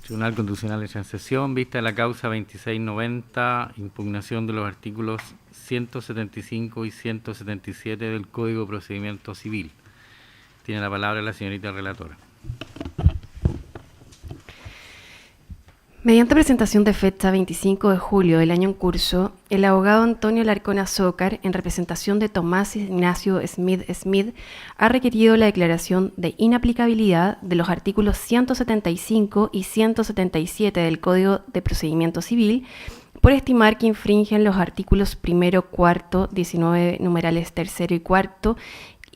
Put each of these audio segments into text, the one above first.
Tribunal Constitucional de en sesión, vista la causa 2690, impugnación de los artículos 175 y 177 del Código de Procedimiento Civil. Tiene la palabra la señorita relatora. Mediante presentación de fecha 25 de julio del año en curso, el abogado Antonio Larcón Azócar, en representación de Tomás Ignacio Smith, ha requerido la declaración de inaplicabilidad de los artículos 175 y 177 del Código de Procedimiento Civil por estimar que infringen los artículos 1, 4, 19 numerales 3 y 4,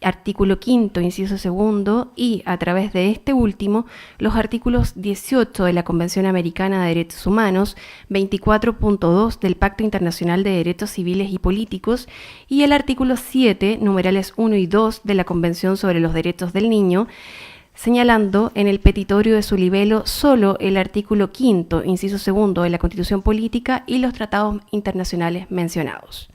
artículo 5, inciso 2, y, a través de este último, los artículos 18 de la Convención Americana de Derechos Humanos, 24.2 del Pacto Internacional de Derechos Civiles y Políticos y el artículo 7, numerales 1 y 2 de la Convención sobre los Derechos del Niño, señalando en el petitorio de su libelo solo el artículo 5, inciso 2 de la Constitución Política y los tratados internacionales mencionados.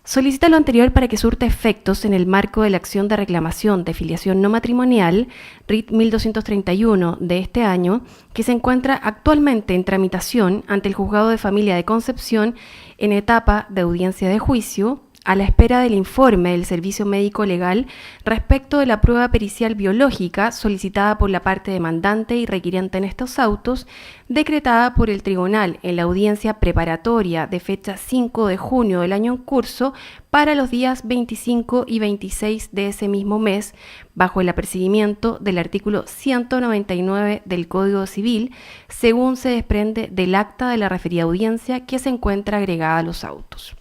Solicita lo anterior para que surta efectos en el marco de la acción de reclamación de filiación no matrimonial, RIT 1231 de este año, que se encuentra actualmente en tramitación ante el Juzgado de Familia de Concepción en etapa de audiencia de juicio, a la espera del informe del Servicio Médico Legal respecto de la prueba pericial biológica solicitada por la parte demandante y requiriente en estos autos, decretada por el Tribunal en la audiencia preparatoria de fecha 5 de junio del año en curso para los días 25 y 26 de ese mismo mes, bajo el apercibimiento del artículo 199 del Código Civil, según se desprende del acta de la referida audiencia que se encuentra agregada a los autos.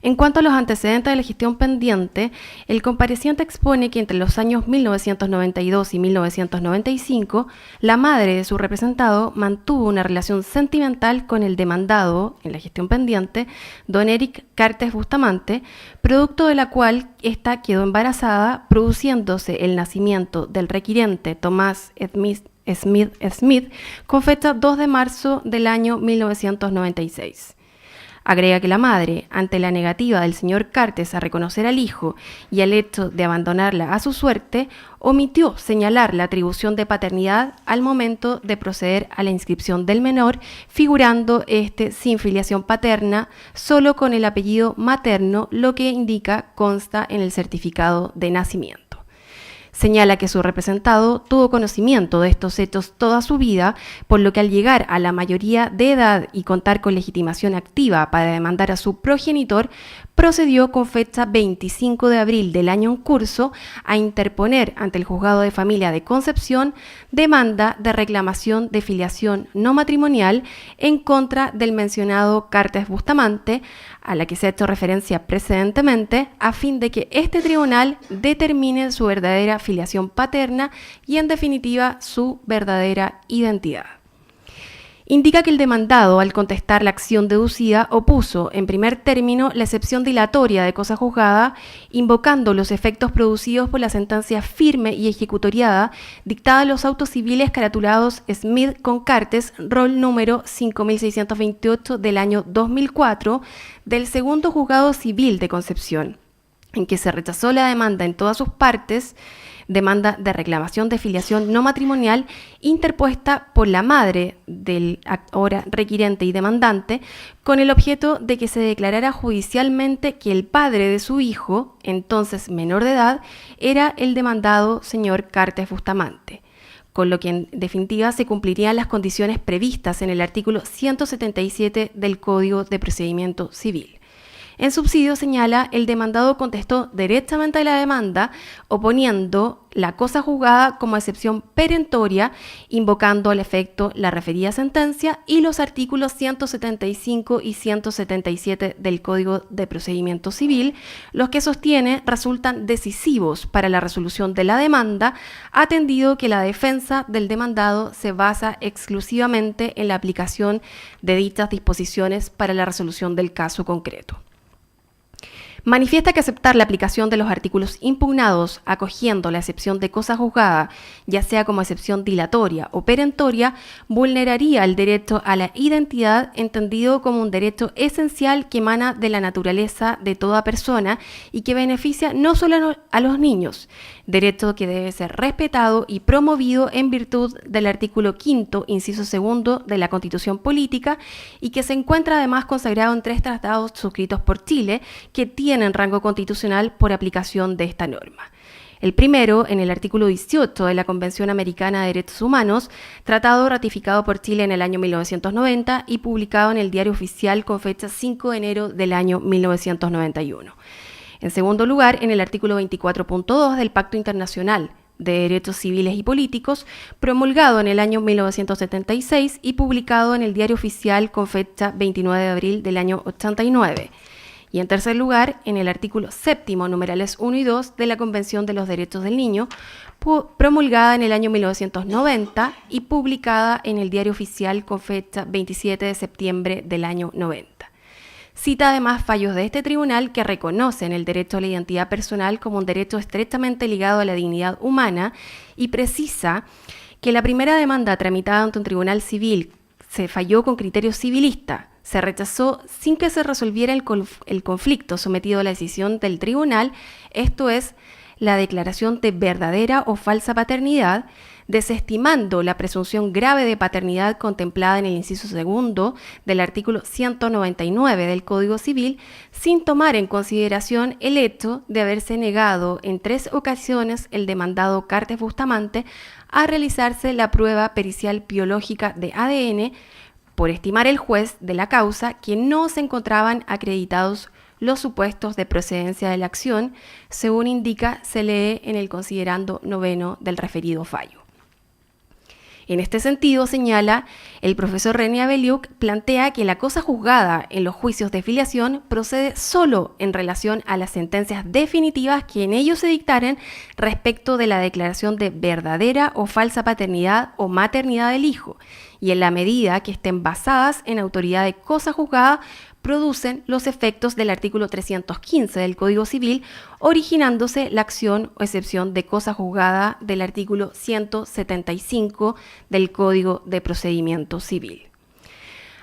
En cuanto a los antecedentes de la gestión pendiente, el compareciente expone que entre los años 1992 y 1995, la madre de su representado mantuvo una relación sentimental con el demandado, en la gestión pendiente, don Eric Cartes Bustamante, producto de la cual ésta quedó embarazada, produciéndose el nacimiento del requirente Tomás Smith con fecha 2 de marzo del año 1996. Agrega que la madre, ante la negativa del señor Cartes a reconocer al hijo y al hecho de abandonarla a su suerte, omitió señalar la atribución de paternidad al momento de proceder a la inscripción del menor, figurando sin filiación paterna, solo con el apellido materno, lo que consta en el certificado de nacimiento. Señala que su representado tuvo conocimiento de estos hechos toda su vida, por lo que al llegar a la mayoría de edad y contar con legitimación activa para demandar a su progenitor, procedió con fecha 25 de abril del año en curso a interponer ante el Juzgado de Familia de Concepción demanda de reclamación de filiación no matrimonial en contra del mencionado Cartes Bustamante, a la que se ha hecho referencia precedentemente, a fin de que este tribunal determine su verdadera filiación paterna y, en definitiva, su verdadera identidad. Indica que el demandado, al contestar la acción deducida, opuso, en primer término, la excepción dilatoria de cosa juzgada, invocando los efectos producidos por la sentencia firme y ejecutoriada dictada en los autos civiles caratulados Smith con Cartes, rol número 5628 del año 2004, del segundo juzgado civil de Concepción, en que se rechazó la demanda en todas sus partes, demanda de reclamación de filiación no matrimonial interpuesta por la madre del ahora requirente y demandante, con el objeto de que se declarara judicialmente que el padre de su hijo, entonces menor de edad, era el demandado señor Cartes Bustamante, con lo que en definitiva se cumplirían las condiciones previstas en el artículo 177 del Código de Procedimiento Civil. En subsidio señala, el demandado contestó derechamente a la demanda, oponiendo la cosa juzgada como excepción perentoria, invocando al efecto la referida sentencia y los artículos 175 y 177 del Código de Procedimiento Civil, los que sostiene resultan decisivos para la resolución de la demanda, atendido que la defensa del demandado se basa exclusivamente en la aplicación de dichas disposiciones para la resolución del caso concreto. Manifiesta que aceptar la aplicación de los artículos impugnados, acogiendo la excepción de cosa juzgada, ya sea como excepción dilatoria o perentoria, vulneraría el derecho a la identidad, entendido como un derecho esencial que emana de la naturaleza de toda persona y que beneficia no solo a los niños, derecho que debe ser respetado y promovido en virtud del artículo 5º, inciso 2 de la Constitución Política, y que se encuentra además consagrado en 3 tratados suscritos por Chile que tienen rango constitucional por aplicación de esta norma. El primero, en el artículo 18 de la Convención Americana de Derechos Humanos, tratado ratificado por Chile en el año 1990 y publicado en el Diario Oficial con fecha 5 de enero del año 1991. En segundo lugar, en el artículo 24.2 del Pacto Internacional de Derechos Civiles y Políticos, promulgado en el año 1976 y publicado en el Diario Oficial con fecha 29 de abril del año 89. Y en tercer lugar, en el artículo 7º, numerales 1 y 2 de la Convención de los Derechos del Niño, promulgada en el año 1990 y publicada en el Diario Oficial con fecha 27 de septiembre del año 90. Cita además fallos de este tribunal que reconocen el derecho a la identidad personal como un derecho estrechamente ligado a la dignidad humana y precisa que la primera demanda tramitada ante un tribunal civil se falló con criterio civilista, se rechazó sin que se resolviera el conflicto sometido a la decisión del tribunal, esto es, la declaración de verdadera o falsa paternidad, desestimando la presunción grave de paternidad contemplada en el inciso 2 del artículo 199 del Código Civil, sin tomar en consideración el hecho de haberse negado en 3 ocasiones el demandado Cartes Bustamante a realizarse la prueba pericial biológica de ADN, por estimar el juez de la causa que no se encontraban acreditados los supuestos de procedencia de la acción, según indica, se lee en el considerando 9 del referido fallo. En este sentido, señala, el profesor René Abeliuk plantea que la cosa juzgada en los juicios de filiación procede solo en relación a las sentencias definitivas que en ellos se dictaren respecto de la declaración de verdadera o falsa paternidad o maternidad del hijo, y en la medida que estén basadas en autoridad de cosa juzgada, producen los efectos del artículo 315 del Código Civil, originándose la acción o excepción de cosa juzgada del artículo 175 del Código de Procedimiento Civil.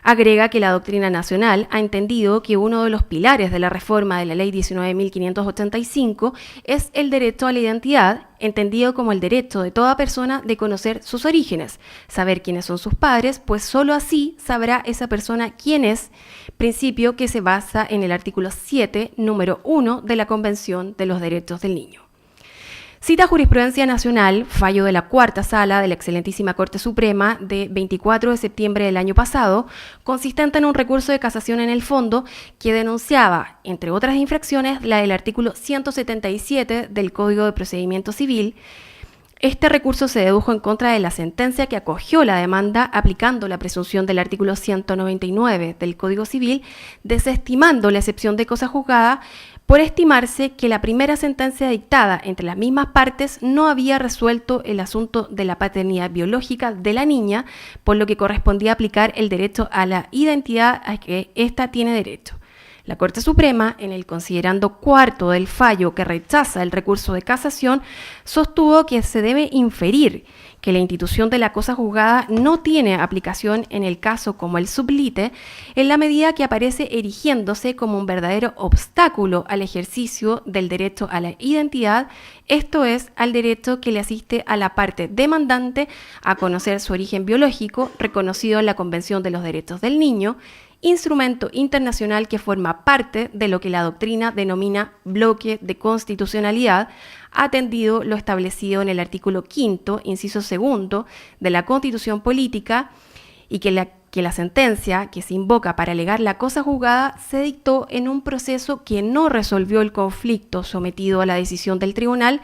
Agrega que la doctrina nacional ha entendido que uno de los pilares de la reforma de la Ley 19.585 es el derecho a la identidad, entendido como el derecho de toda persona de conocer sus orígenes, saber quiénes son sus padres, pues sólo así sabrá esa persona quién es, principio que se basa en el artículo 7, número 1 de la Convención de los Derechos del Niño. Cita jurisprudencia nacional, fallo de la cuarta sala de la excelentísima Corte Suprema de 24 de septiembre del año pasado, consistente en un recurso de casación en el fondo que denunciaba, entre otras infracciones, la del artículo 177 del Código de Procedimiento Civil. Este recurso se dedujo en contra de la sentencia que acogió la demanda aplicando la presunción del artículo 199 del Código Civil, desestimando la excepción de cosa juzgada, por estimarse que la primera sentencia dictada entre las mismas partes no había resuelto el asunto de la paternidad biológica de la niña, por lo que correspondía aplicar el derecho a la identidad a que ésta tiene derecho. La Corte Suprema, en el considerando cuarto del fallo que rechaza el recurso de casación, sostuvo que se debe inferir que la institución de la cosa juzgada no tiene aplicación en el caso como el sublite, en la medida que aparece erigiéndose como un verdadero obstáculo al ejercicio del derecho a la identidad, esto es, al derecho que le asiste a la parte demandante a conocer su origen biológico, reconocido en la Convención de los Derechos del Niño, instrumento internacional que forma parte de lo que la doctrina denomina bloque de constitucionalidad, atendido lo establecido en el artículo 5º, inciso 2 de la Constitución Política, y que la sentencia que se invoca para alegar la cosa juzgada se dictó en un proceso que no resolvió el conflicto sometido a la decisión del tribunal,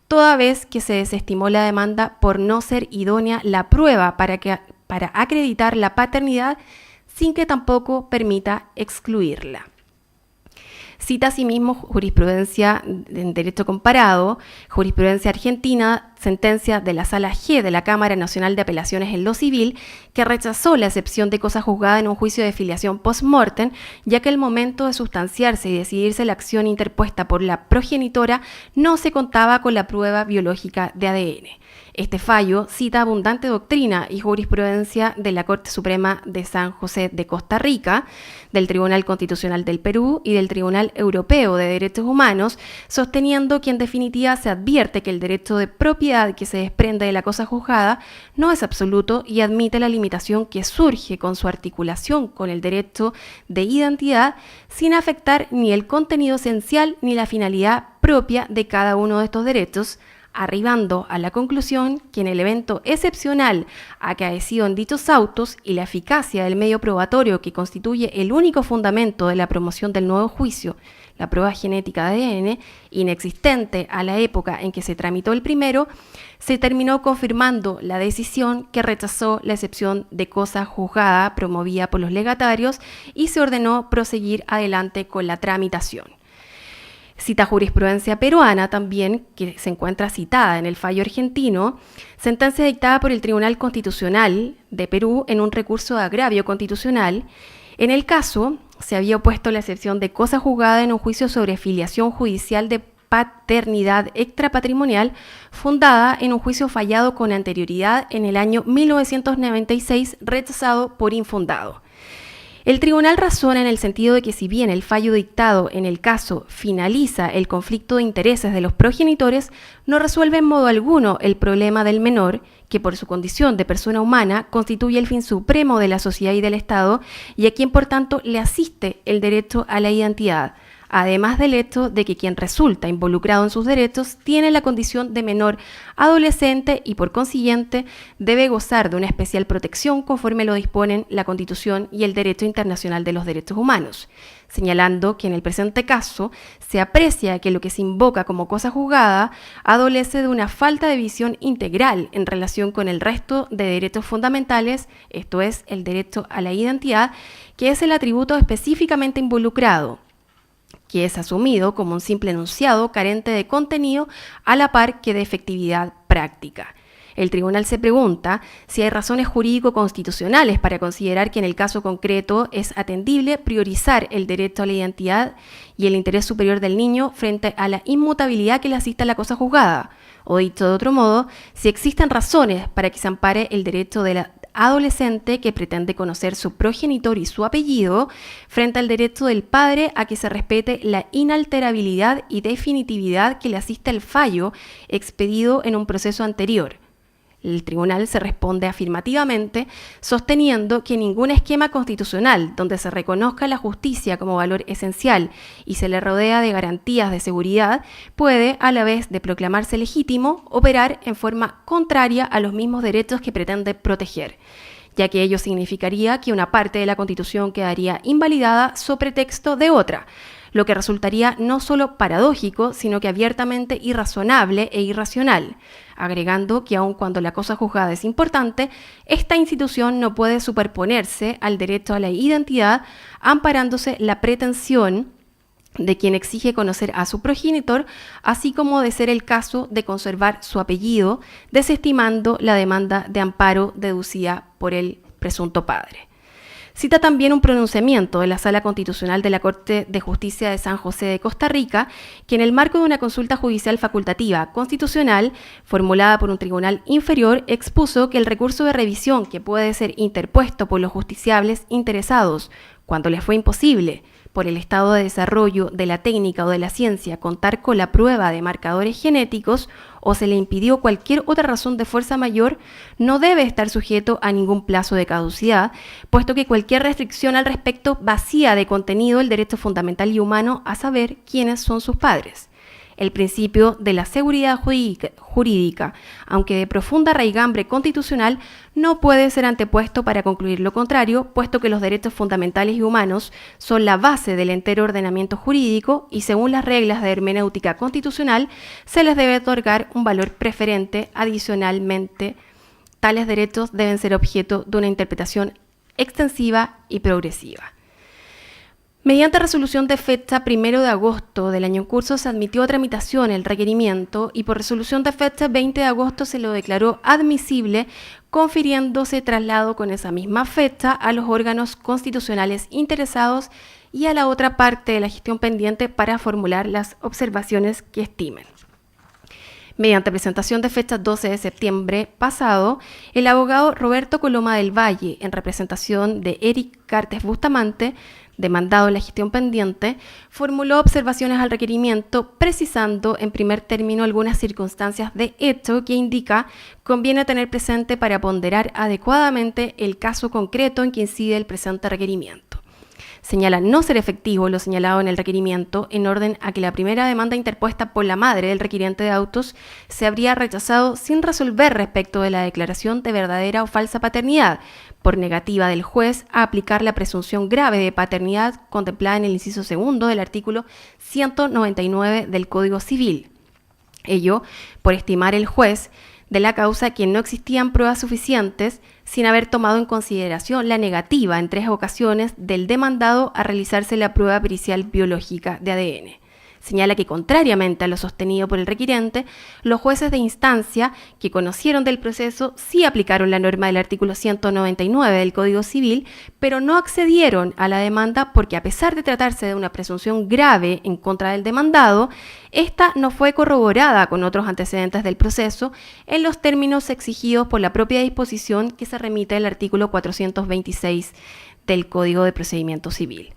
toda vez que se desestimó la demanda por no ser idónea la prueba para acreditar la paternidad, sin que tampoco permita excluirla. Cita asimismo jurisprudencia en derecho comparado, jurisprudencia argentina, sentencia de la Sala G de la Cámara Nacional de Apelaciones en lo Civil, que rechazó la excepción de cosa juzgada en un juicio de filiación post-mortem, ya que al momento de sustanciarse y decidirse la acción interpuesta por la progenitora no se contaba con la prueba biológica de ADN. Este fallo cita abundante doctrina y jurisprudencia de la Corte Suprema de San José de Costa Rica, del Tribunal Constitucional del Perú y del Tribunal Europeo de Derechos Humanos, sosteniendo que en definitiva se advierte que el derecho de propiedad que se desprende de la cosa juzgada no es absoluto y admite la limitación que surge con su articulación con el derecho de identidad sin afectar ni el contenido esencial ni la finalidad propia de cada uno de estos derechos, arribando a la conclusión que en el evento excepcional acaecido en dichos autos y la eficacia del medio probatorio que constituye el único fundamento de la promoción del nuevo juicio, la prueba genética de ADN, inexistente a la época en que se tramitó el primero, se terminó confirmando la decisión que rechazó la excepción de cosa juzgada promovida por los legatarios y se ordenó proseguir adelante con la tramitación. Cita jurisprudencia peruana también, que se encuentra citada en el fallo argentino, sentencia dictada por el Tribunal Constitucional de Perú en un recurso de agravio constitucional. En el caso, se había opuesto la excepción de cosa juzgada en un juicio sobre filiación judicial de paternidad extrapatrimonial fundada en un juicio fallado con anterioridad en el año 1996, rechazado por infundado. El tribunal razona en el sentido de que si bien el fallo dictado en el caso finaliza el conflicto de intereses de los progenitores, no resuelve en modo alguno el problema del menor, que por su condición de persona humana constituye el fin supremo de la sociedad y del Estado, y a quien por tanto le asiste el derecho a la identidad, además del hecho de que quien resulta involucrado en sus derechos tiene la condición de menor adolescente y por consiguiente debe gozar de una especial protección conforme lo disponen la Constitución y el Derecho Internacional de los Derechos Humanos, señalando que en el presente caso se aprecia que lo que se invoca como cosa juzgada adolece de una falta de visión integral en relación con el resto de derechos fundamentales, esto es, el derecho a la identidad, que es el atributo específicamente involucrado, que es asumido como un simple enunciado carente de contenido a la par que de efectividad práctica. El tribunal se pregunta si hay razones jurídico-constitucionales para considerar que en el caso concreto es atendible priorizar el derecho a la identidad y el interés superior del niño frente a la inmutabilidad que le asiste a la cosa juzgada, o dicho de otro modo, si existen razones para que se ampare el derecho de la adolescente que pretende conocer su progenitor y su apellido frente al derecho del padre a que se respete la inalterabilidad y definitividad que le asiste al fallo expedido en un proceso anterior. El tribunal se responde afirmativamente, sosteniendo que ningún esquema constitucional donde se reconozca la justicia como valor esencial y se le rodea de garantías de seguridad puede, a la vez de proclamarse legítimo, operar en forma contraria a los mismos derechos que pretende proteger, ya que ello significaría que una parte de la Constitución quedaría invalidada sobre pretexto de otra, lo que resultaría no solo paradójico, sino que abiertamente irrazonable e irracional, agregando que aun cuando la cosa juzgada es importante, esta institución no puede superponerse al derecho a la identidad, amparándose la pretensión de quien exige conocer a su progenitor, así como de ser el caso de conservar su apellido, desestimando la demanda de amparo deducida por el presunto padre. Cita también un pronunciamiento de la Sala Constitucional de la Corte de Justicia de San José de Costa Rica, que en el marco de una consulta judicial facultativa constitucional formulada por un tribunal inferior expuso que el recurso de revisión que puede ser interpuesto por los justiciables interesados cuando les fue imposible por el estado de desarrollo de la técnica o de la ciencia contar con la prueba de marcadores genéticos o se le impidió cualquier otra razón de fuerza mayor, no debe estar sujeto a ningún plazo de caducidad, puesto que cualquier restricción al respecto vacía de contenido el derecho fundamental y humano a saber quiénes son sus padres. El principio de la seguridad jurídica, aunque de profunda raigambre constitucional, no puede ser antepuesto para concluir lo contrario, puesto que los derechos fundamentales y humanos son la base del entero ordenamiento jurídico y según las reglas de hermenéutica constitucional se les debe otorgar un valor preferente. Adicionalmente, tales derechos deben ser objeto de una interpretación extensiva y progresiva. Mediante resolución de fecha 1 de agosto del año en curso se admitió a tramitación el requerimiento y por resolución de fecha 20 de agosto se lo declaró admisible, confiriéndose traslado con esa misma fecha a los órganos constitucionales interesados y a la otra parte de la gestión pendiente para formular las observaciones que estimen. Mediante presentación de fecha 12 de septiembre pasado, el abogado Roberto Coloma del Valle, en representación de Eric Cartes Bustamante, demandado en la gestión pendiente, formuló observaciones al requerimiento, precisando en primer término algunas circunstancias de hecho que indica conviene tener presente para ponderar adecuadamente el caso concreto en que incide el presente requerimiento. Señala no ser efectivo lo señalado en el requerimiento en orden a que la primera demanda interpuesta por la madre del requiriente de autos se habría rechazado sin resolver respecto de la declaración de verdadera o falsa paternidad, por negativa del juez a aplicar la presunción grave de paternidad contemplada en el inciso segundo del artículo 199 del Código Civil. Ello por estimar el juez de la causa que no existían pruebas suficientes sin haber tomado en consideración la negativa en 3 ocasiones del demandado a realizarse la prueba pericial biológica de ADN. Señala que, contrariamente a lo sostenido por el requirente, los jueces de instancia que conocieron del proceso sí aplicaron la norma del artículo 199 del Código Civil, pero no accedieron a la demanda porque, a pesar de tratarse de una presunción grave en contra del demandado, esta no fue corroborada con otros antecedentes del proceso en los términos exigidos por la propia disposición que se remite al artículo 426 del Código de Procedimiento Civil.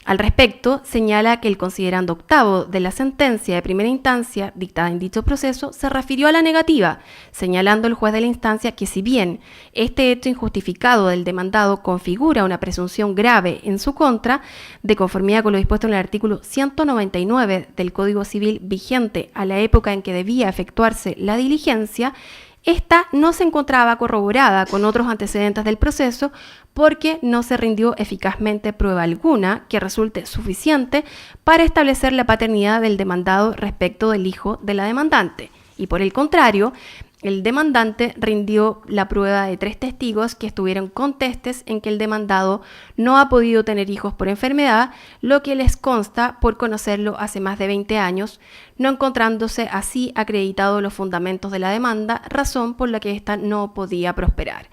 Al respecto, señala que el considerando octavo de la sentencia de primera instancia dictada en dicho proceso se refirió a la negativa, señalando el juez de la instancia que si bien este hecho injustificado del demandado configura una presunción grave en su contra, de conformidad con lo dispuesto en el artículo 199 del Código Civil vigente a la época en que debía efectuarse la diligencia, esta no se encontraba corroborada con otros antecedentes del proceso porque no se rindió eficazmente prueba alguna que resulte suficiente para establecer la paternidad del demandado respecto del hijo de la demandante. Y por el contrario, el demandante rindió la prueba de 3 testigos que estuvieron contestes en que el demandado no ha podido tener hijos por enfermedad, lo que les consta por conocerlo hace más de 20 años, no encontrándose así acreditados los fundamentos de la demanda, razón por la que ésta no podía prosperar.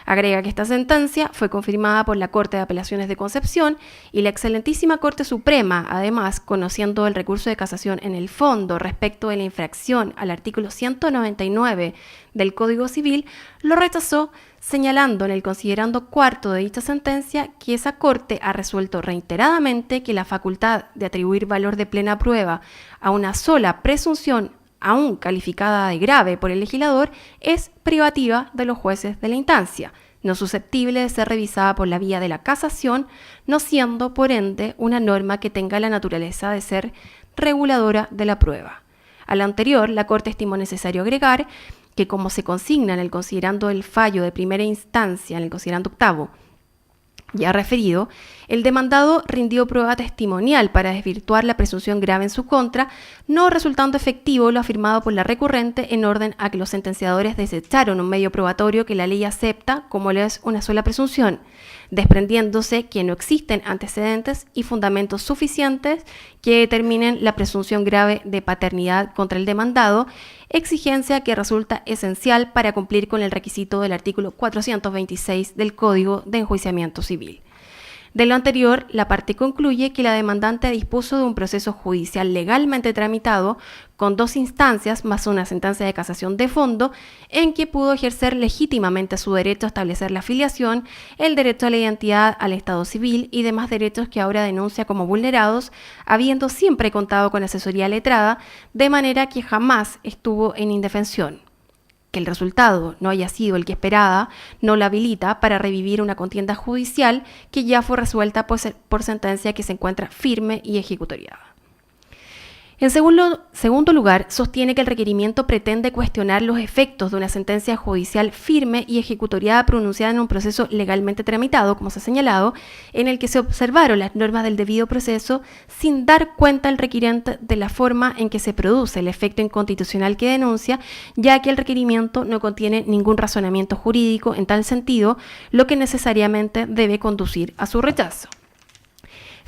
Agrega que esta sentencia fue confirmada por la Corte de Apelaciones de Concepción y la excelentísima Corte Suprema, además, conociendo el recurso de casación en el fondo respecto de la infracción al artículo 199 del Código Civil, lo rechazó, señalando en el considerando cuarto de dicha sentencia que esa Corte ha resuelto reiteradamente que la facultad de atribuir valor de plena prueba a una sola presunción aún calificada de grave por el legislador, es privativa de los jueces de la instancia, no susceptible de ser revisada por la vía de la casación, no siendo, por ende, una norma que tenga la naturaleza de ser reguladora de la prueba. A lo anterior, la Corte estimó necesario agregar que, como se consigna en el considerando el fallo de primera instancia, en el considerando octavo, ya referido, el demandado rindió prueba testimonial para desvirtuar la presunción grave en su contra, no resultando efectivo lo afirmado por la recurrente en orden a que los sentenciadores desecharon un medio probatorio que la ley acepta como lo es una sola presunción, desprendiéndose que no existen antecedentes y fundamentos suficientes que determinen la presunción grave de paternidad contra el demandado, exigencia que resulta esencial para cumplir con el requisito del artículo 426 del Código de Enjuiciamiento Civil. De lo anterior, la parte concluye que la demandante dispuso de un proceso judicial legalmente tramitado con 2 instancias más una sentencia de casación de fondo en que pudo ejercer legítimamente su derecho a establecer la filiación, el derecho a la identidad, al estado civil y demás derechos que ahora denuncia como vulnerados, habiendo siempre contado con asesoría letrada, de manera que jamás estuvo en indefensión. Que el resultado no haya sido el que esperaba no la habilita para revivir una contienda judicial que ya fue resuelta por sentencia que se encuentra firme y ejecutoriada. En segundo lugar, sostiene que el requerimiento pretende cuestionar los efectos de una sentencia judicial firme y ejecutoriada pronunciada en un proceso legalmente tramitado, como se ha señalado, en el que se observaron las normas del debido proceso sin dar cuenta al requirente de la forma en que se produce el efecto inconstitucional que denuncia, ya que el requerimiento no contiene ningún razonamiento jurídico en tal sentido, lo que necesariamente debe conducir a su rechazo.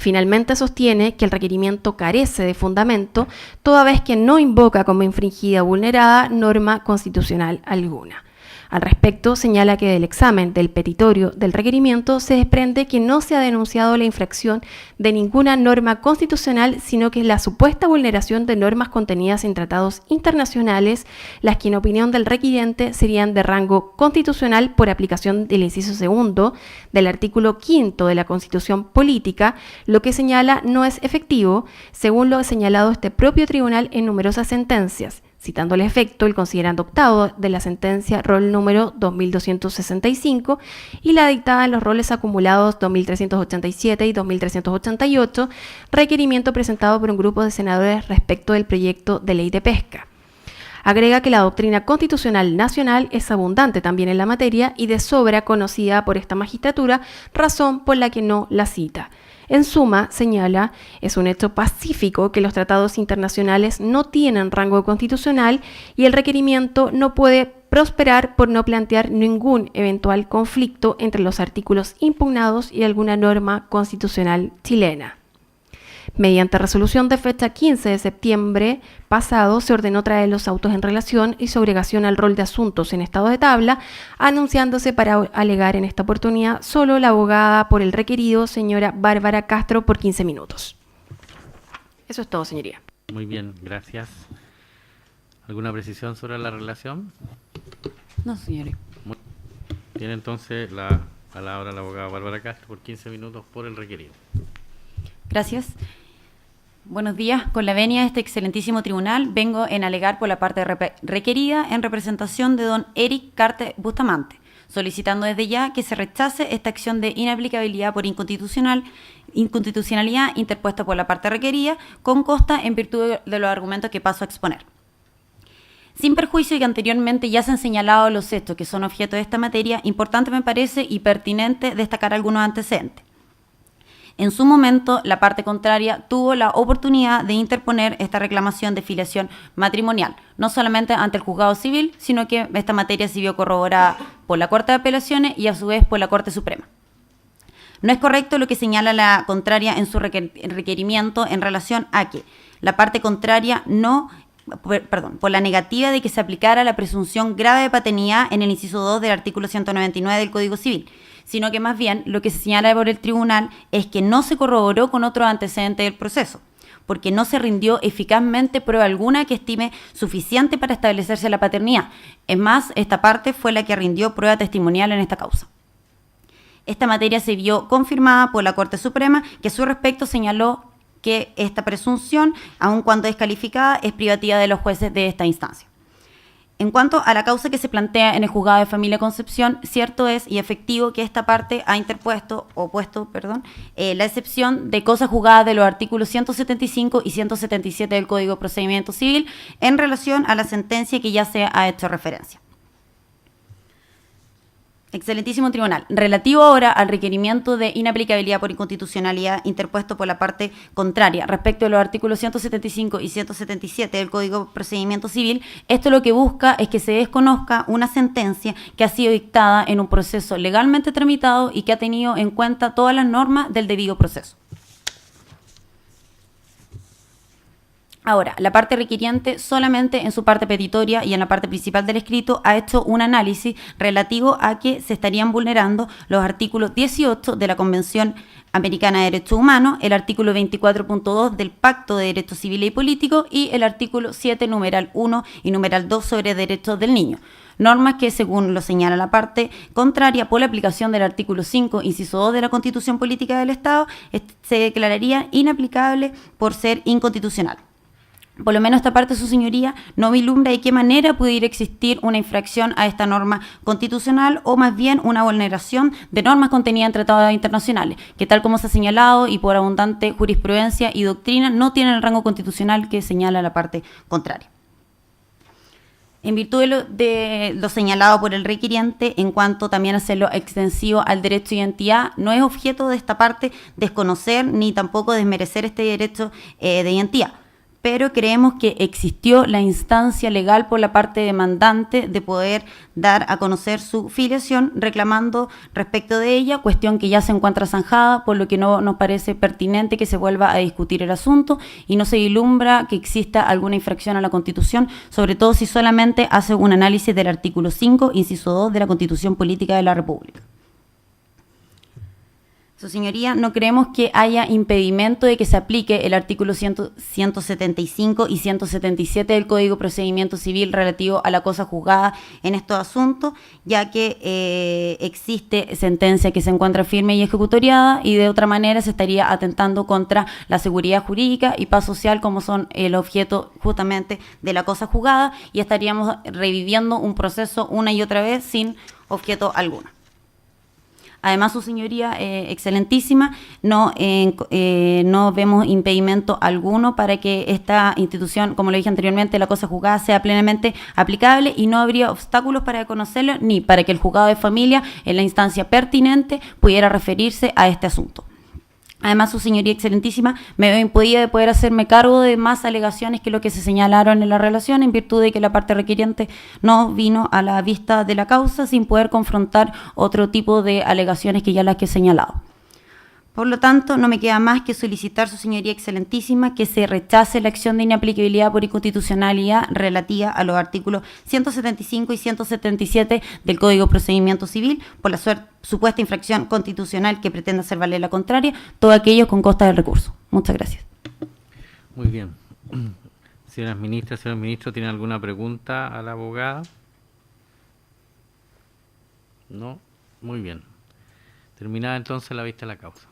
Finalmente sostiene que el requerimiento carece de fundamento, toda vez que no invoca como infringida o vulnerada norma constitucional alguna. Al respecto, señala que del examen del petitorio del requerimiento se desprende que no se ha denunciado la infracción de ninguna norma constitucional, sino que es la supuesta vulneración de normas contenidas en tratados internacionales, las que en opinión del requiriente serían de rango constitucional por aplicación del inciso segundo del artículo 5 de la Constitución Política, lo que señala no es efectivo, según lo señalado este propio tribunal en numerosas sentencias. Citando el efecto, el considerando octavo de la sentencia rol número 2265 y la dictada en los roles acumulados 2387 y 2388, requerimiento presentado por un grupo de senadores respecto del proyecto de ley de pesca. Agrega que la doctrina constitucional nacional es abundante también en la materia y de sobra conocida por esta magistratura, razón por la que no la cita. En suma, señala, es un hecho pacífico que los tratados internacionales no tienen rango constitucional y el requerimiento no puede prosperar por no plantear ningún eventual conflicto entre los artículos impugnados y alguna norma constitucional chilena. Mediante resolución de fecha 15 de septiembre pasado, se ordenó traer los autos en relación y su agregación al rol de asuntos en estado de tabla, anunciándose para alegar en esta oportunidad solo la abogada por el requerido, señora Bárbara Castro, por 15 minutos. Eso es todo, señoría. Muy bien, gracias. ¿Alguna precisión sobre la relación? No, señoría. Tiene entonces la palabra la abogada Bárbara Castro por 15 minutos por el requerido. Gracias. Buenos días. Con la venia de este excelentísimo tribunal, vengo en alegar por la parte requerida en representación de don Eric Carte Bustamante, solicitando desde ya que se rechace esta acción de inaplicabilidad por inconstitucionalidad interpuesta por la parte requerida, con costa en virtud de los argumentos que paso a exponer. Sin perjuicio de que anteriormente ya se han señalado los hechos que son objeto de esta materia, importante me parece y pertinente destacar algunos antecedentes. En su momento, la parte contraria tuvo la oportunidad de interponer esta reclamación de filiación matrimonial, no solamente ante el juzgado civil, sino que esta materia se vio corroborada por la Corte de Apelaciones y a su vez por la Corte Suprema. No es correcto lo que señala la contraria en su requerimiento en relación a que la parte contraria por la negativa de que se aplicara la presunción grave de paternidad en el inciso 2 del artículo 199 del Código Civil, sino que más bien lo que se señala por el tribunal es que no se corroboró con otros antecedentes del proceso, porque no se rindió eficazmente prueba alguna que estime suficiente para establecerse la paternidad. Es más, esta parte fue la que rindió prueba testimonial en esta causa. Esta materia se vio confirmada por la Corte Suprema, que a su respecto señaló que esta presunción, aun cuando descalificada, es privativa de los jueces de esta instancia. En cuanto a la causa que se plantea en el juzgado de familia Concepción, cierto es y efectivo que esta parte ha opuesto la excepción de cosas juzgadas de los artículos 175 y 177 del Código de Procedimiento Civil en relación a la sentencia que ya se ha hecho referencia. Excelentísimo tribunal. Relativo ahora al requerimiento de inaplicabilidad por inconstitucionalidad interpuesto por la parte contraria respecto de los artículos 175 y 177 del Código de Procedimiento Civil, esto lo que busca es que se desconozca una sentencia que ha sido dictada en un proceso legalmente tramitado y que ha tenido en cuenta todas las normas del debido proceso. Ahora, la parte requiriente solamente en su parte petitoria y en la parte principal del escrito ha hecho un análisis relativo a que se estarían vulnerando los artículos 18 de la Convención Americana de Derechos Humanos, el artículo 24.2 del Pacto de Derechos Civiles y Políticos y el artículo 7, numeral 1 y numeral 2 sobre derechos del niño. Normas que, según lo señala la parte contraria, por la aplicación del artículo 5, inciso 2 de la Constitución Política del Estado, se declararía inaplicable por ser inconstitucional. Por lo menos esta parte, su señoría, no vislumbra de qué manera pudiera existir una infracción a esta norma constitucional o más bien una vulneración de normas contenidas en tratados internacionales, que tal como se ha señalado y por abundante jurisprudencia y doctrina no tienen el rango constitucional que señala la parte contraria. En virtud de lo señalado por el requiriente, en cuanto también a hacerlo extensivo al derecho de identidad, no es objeto de esta parte desconocer ni tampoco desmerecer este derecho de identidad. pero creemos que existió la instancia legal por la parte demandante de poder dar a conocer su filiación reclamando respecto de ella, cuestión que ya se encuentra zanjada, por lo que no nos parece pertinente que se vuelva a discutir el asunto y no se vislumbra que exista alguna infracción a la Constitución, sobre todo si solamente hace un análisis del artículo 5, inciso 2 de la Constitución Política de la República. Su señoría, no creemos que haya impedimento de que se aplique el artículo 175 y 177 del Código de Procedimiento Civil relativo a la cosa juzgada en estos asuntos, ya que existe sentencia que se encuentra firme y ejecutoriada, y de otra manera se estaría atentando contra la seguridad jurídica y paz social, como son el objeto justamente de la cosa juzgada, y estaríamos reviviendo un proceso una y otra vez sin objeto alguno. Además, su señoría, excelentísima, no vemos impedimento alguno para que esta institución, como lo dije anteriormente, la cosa juzgada sea plenamente aplicable, y no habría obstáculos para conocerlo ni para que el juzgado de familia, en la instancia pertinente, pudiera referirse a este asunto. Además, su señoría excelentísima, me veo impedida de poder hacerme cargo de más alegaciones que lo que se señalaron en la relación, en virtud de que la parte requiriente no vino a la vista de la causa, sin poder confrontar otro tipo de alegaciones que ya las que he señalado. Por lo tanto, no me queda más que solicitar, su señoría excelentísima, que se rechace la acción de inaplicabilidad por inconstitucionalidad relativa a los artículos 175 y 177 del Código de Procedimiento Civil por la supuesta infracción constitucional que pretende hacer valer la contraria, todo aquello con costa del recurso. Muchas gracias. Muy bien. Señoras ministras, señor ministro, ¿tienen alguna pregunta a la abogada? No. Muy bien. Terminada entonces la vista de la causa.